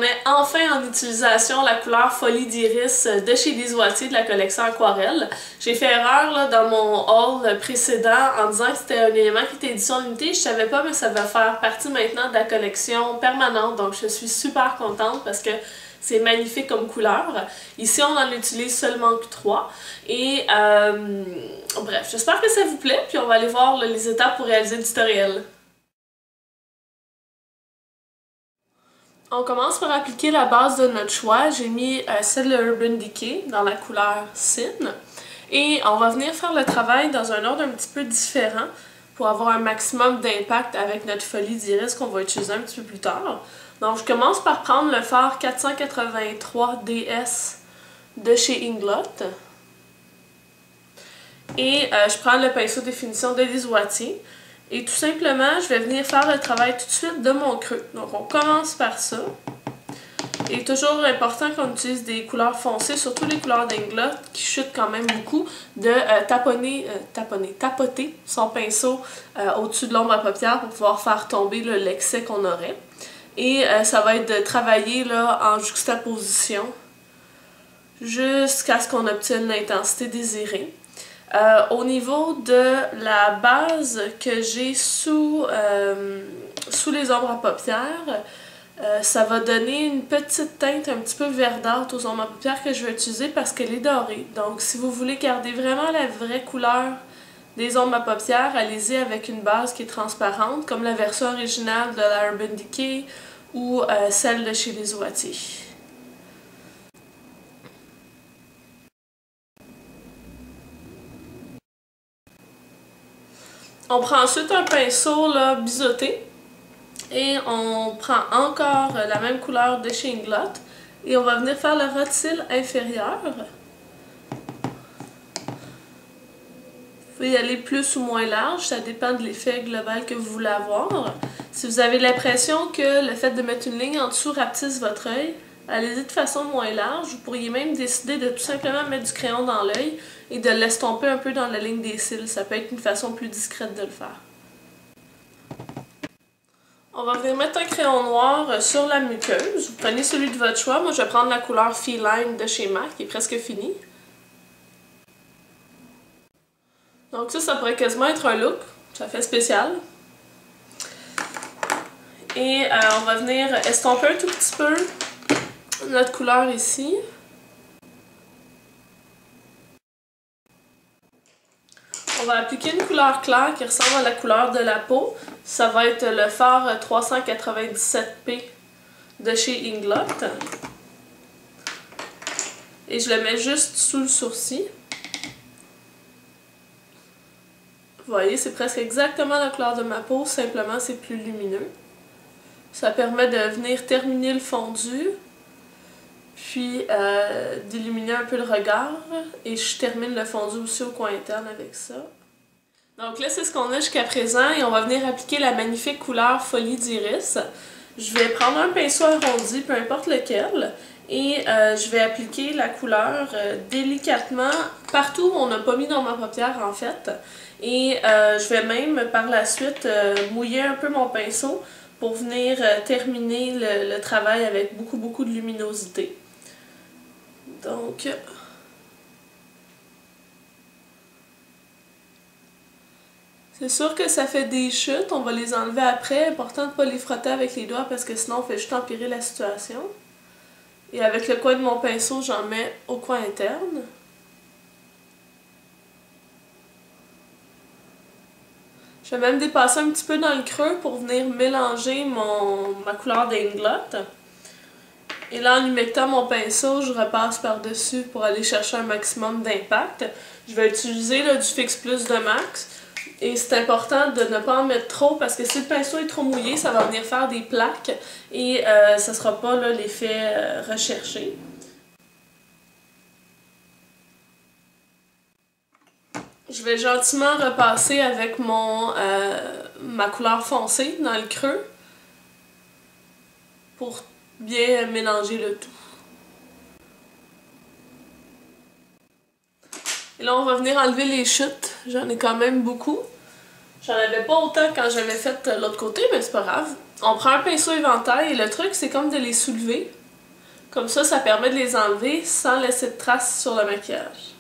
met enfin en utilisation la couleur Folie d'Iris de chez Lise Wattier de la collection Aquarelle. J'ai fait erreur là, dans mon haul précédent en disant que c'était un élément qui était édition limitée. Je savais pas, mais ça va faire partie maintenant de la collection permanente. Donc je suis super contente parce que c'est magnifique comme couleur. Ici, on en utilise seulement que 3. Et bref, j'espère que ça vous plaît. Puis on va aller voir là, les étapes pour réaliser le tutoriel. On commence par appliquer la base de notre choix. J'ai mis celle de Urban Decay dans la couleur Sin. Et on va venir faire le travail dans un ordre un petit peu différent pour avoir un maximum d'impact avec notre folie d'iris qu'on va utiliser un petit peu plus tard. Donc je commence par prendre le fard 483 DS de chez Inglot. Et je prends le pinceau définition de Lise Wattier. Et tout simplement, je vais venir faire le travail tout de suite de mon creux. Donc on commence par ça. Et toujours important qu'on utilise des couleurs foncées, surtout les couleurs d'Inglot qui chutent quand même beaucoup, de tapoter son pinceau au-dessus de l'ombre à paupières pour pouvoir faire tomber l'excès qu'on aurait. Et ça va être de travailler là, en juxtaposition jusqu'à ce qu'on obtienne l'intensité désirée. Au niveau de la base que j'ai sous les ombres à paupières, ça va donner une petite teinte un petit peu verdâtre aux ombres à paupières que je vais utiliser parce qu'elle est dorée. Donc si vous voulez garder vraiment la vraie couleur des ombres à paupières, allez-y avec une base qui est transparente, comme la version originale de la Urban Decay ou celle de chez Lise Wattier. On prend ensuite un pinceau là, biseauté et on prend encore la même couleur de chez Inglot et on va venir faire le rotile inférieur. Vous pouvez y aller plus ou moins large, ça dépend de l'effet global que vous voulez avoir. Si vous avez l'impression que le fait de mettre une ligne en dessous rapetisse votre œil, allez-y de façon moins large. Vous pourriez même décider de tout simplement mettre du crayon dans l'œil et de l'estomper un peu dans la ligne des cils. Ça peut être une façon plus discrète de le faire. On va venir mettre un crayon noir sur la muqueuse. Vous prenez celui de votre choix. Moi, je vais prendre la couleur Feline de chez MAC, qui est presque finie. Donc ça pourrait quasiment être un look. Ça fait spécial. Et on va venir estomper un tout petit peu notre couleur ici. On va appliquer une couleur claire qui ressemble à la couleur de la peau. Ça va être le fard 397P de chez Inglot. Et je le mets juste sous le sourcil. Vous voyez, c'est presque exactement la couleur de ma peau, simplement c'est plus lumineux. Ça permet de venir terminer le fondu, puis d'illuminer un peu le regard. Et je termine le fondu aussi au coin interne avec ça. Donc là, c'est ce qu'on a jusqu'à présent et on va venir appliquer la magnifique couleur Folie d'Iris. Je vais prendre un pinceau arrondi, peu importe lequel, et je vais appliquer la couleur délicatement partout où on n'a pas mis dans ma paupière en fait. Et je vais même par la suite mouiller un peu mon pinceau pour venir terminer le travail avec beaucoup de luminosité. Donc... c'est sûr que ça fait des chutes, on va les enlever après. Important de ne pas les frotter avec les doigts parce que sinon on fait juste empirer la situation. Et avec le coin de mon pinceau, j'en mets au coin interne. Je vais même dépasser un petit peu dans le creux pour venir mélanger ma couleur d'Inglot. Et là, en humectant mon pinceau, je repasse par-dessus pour aller chercher un maximum d'impact. Je vais utiliser là, du Fix Plus de Max. Et c'est important de ne pas en mettre trop parce que si le pinceau est trop mouillé, ça va venir faire des plaques et ça ne sera pas l'effet recherché. Je vais gentiment repasser avec ma couleur foncée dans le creux pour bien mélanger le tout. Et là, on va venir enlever les chutes. J'en ai quand même beaucoup. J'en avais pas autant quand j'avais fait l'autre côté, mais c'est pas grave. On prend un pinceau éventail et le truc, c'est comme de les soulever. Comme ça permet de les enlever sans laisser de traces sur le maquillage.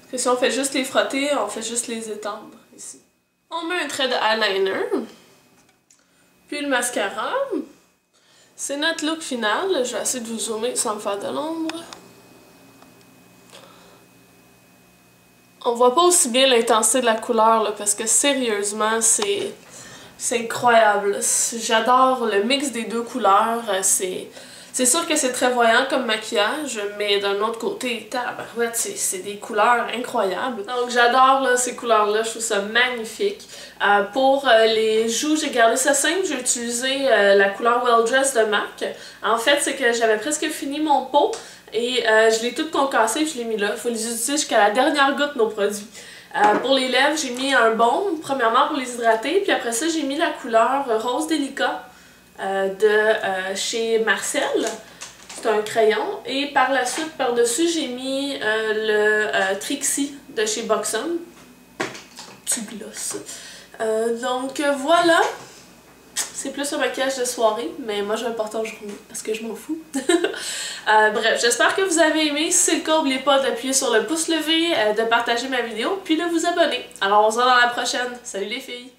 Parce que si on fait juste les frotter, on fait juste les étendre ici. On met un trait de eyeliner. Puis le mascara. C'est notre look final. Je vais essayer de vous zoomer sans me faire de l'ombre. On voit pas aussi bien l'intensité de la couleur là, parce que sérieusement, c'est incroyable. J'adore le mix des deux couleurs. C'est sûr que c'est très voyant comme maquillage, mais d'un autre côté, tabarouette, c'est des couleurs incroyables. Donc j'adore ces couleurs-là, je trouve ça magnifique. Pour les joues, j'ai gardé ça simple, j'ai utilisé la couleur Well Dressed de MAC. En fait, c'est que j'avais presque fini mon pot et je l'ai tout concassé et je l'ai mis là. Il faut les utiliser jusqu'à la dernière goutte, nos produits. Pour les lèvres, j'ai mis un baume, premièrement pour les hydrater, puis après ça, j'ai mis la couleur Rose Délicat de chez Marcel. C'est un crayon. Et par la suite, par-dessus, j'ai mis le Trixie de chez Buxom. Petit gloss. Donc voilà. C'est plus un maquillage de soirée, mais moi je vais le porter en journée parce que je m'en fous. Bref, j'espère que vous avez aimé. Si c'est le cas, n'oubliez pas d'appuyer sur le pouce levé, de partager ma vidéo, puis de vous abonner. Alors on se voit dans la prochaine. Salut les filles!